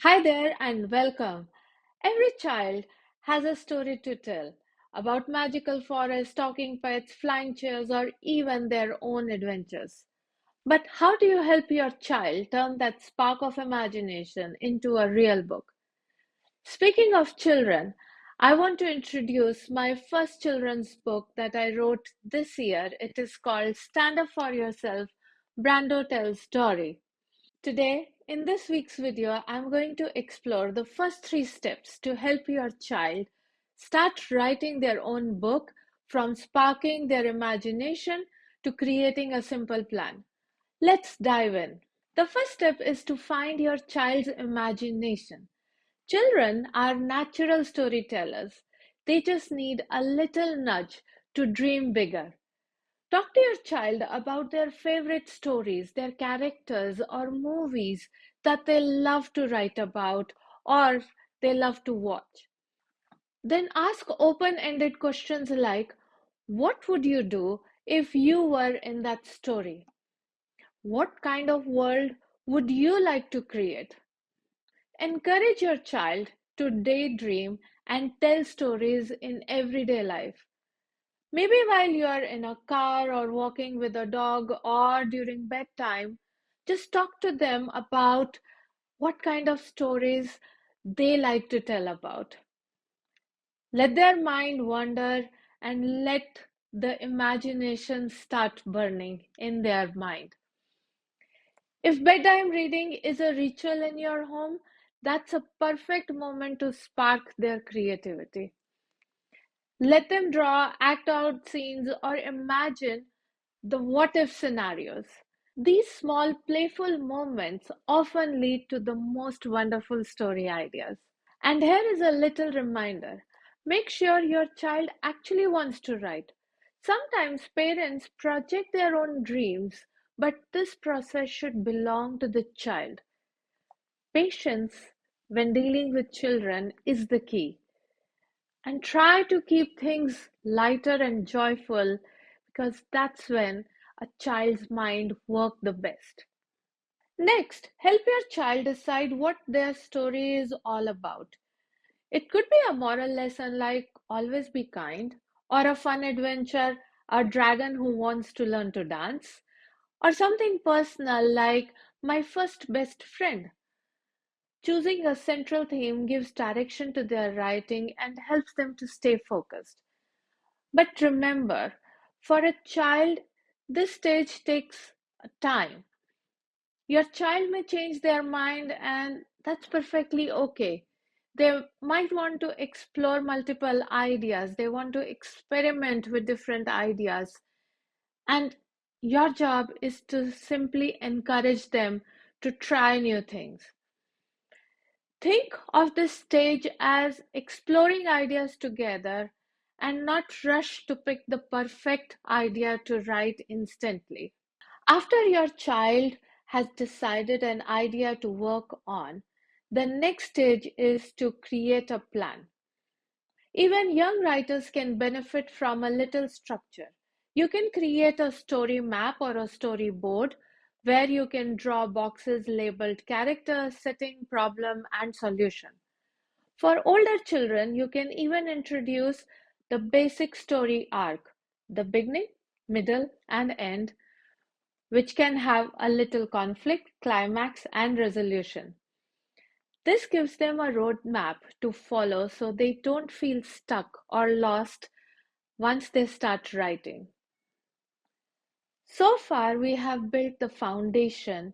Hi there and welcome. Every child has a story to tell about magical forests, talking pets, flying chairs, or even their own adventures. But how do you help your child turn that spark of imagination into a real book? Speaking of children, I want to introduce my first children's book that I wrote this year. It is called Stand Up for Yourself, Brando Tells Story. Today, in this week's video, I'm going to explore the first three steps to help your child start writing their own book, from sparking their imagination to creating a simple plan. Let's dive in. The first step is to find your child's imagination. Children are natural storytellers. They just need a little nudge to dream bigger. Talk to your child about their favorite stories, their characters, or movies that they love to write about or they love to watch. Then ask open ended questions like, what would you do if you were in that story? What kind of world would you like to create? Encourage your child to daydream and tell stories in everyday life. Maybe while you are in a car or walking with a dog or during bedtime, just talk to them about what kind of stories they like to tell about. Let their mind wander and let the imagination start burning in their mind. If bedtime reading is a ritual in your home, that's a perfect moment to spark their creativity. Let them draw, act out scenes, or imagine the what if scenarios. These small playful moments often lead to the most wonderful story ideas. And here is a little reminder, make sure your child actually wants to write. Sometimes parents project their own dreams, but this process should belong to the child. Patience when dealing with children is the key. And try to keep things lighter and joyful because that's when a child's mind works the best. Next, help your child decide what their story is all about. It could be a moral lesson like always be kind, or a fun adventure, a dragon who wants to learn to dance, or something personal like my first best friend. Choosing a central theme gives direction to their writing and helps them to stay focused. But remember, for a child, this stage takes time. Your child may change their mind, and that's perfectly okay. They might want to explore multiple ideas, they want to experiment with different ideas, and your job is to simply encourage them to try new things. Think of this stage as exploring ideas together and not rush to pick the perfect idea to write instantly. After your child has decided an idea to work on, the next stage is to create a plan. Even young writers can benefit from a little structure. You can create a story map or a storyboard where you can draw boxes labeled character, setting, problem, and solution. For older children, you can even introduce the basic story arc, the beginning, middle, and end, which can have a little conflict, climax, and resolution. This gives them a roadmap to follow so they don't feel stuck or lost once they start writing. So far, we have built the foundation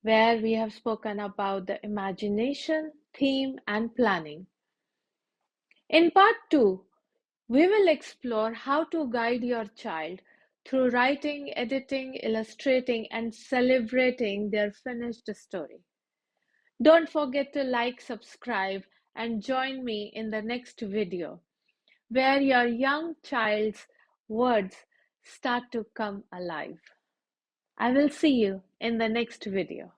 where we have spoken about the imagination, theme, and planning. In part 2, we will explore how to guide your child through writing, editing, illustrating, and celebrating their finished story. Don't forget to like, subscribe, and join me in the next video where your young child's words start to come alive. I will see you in the next video.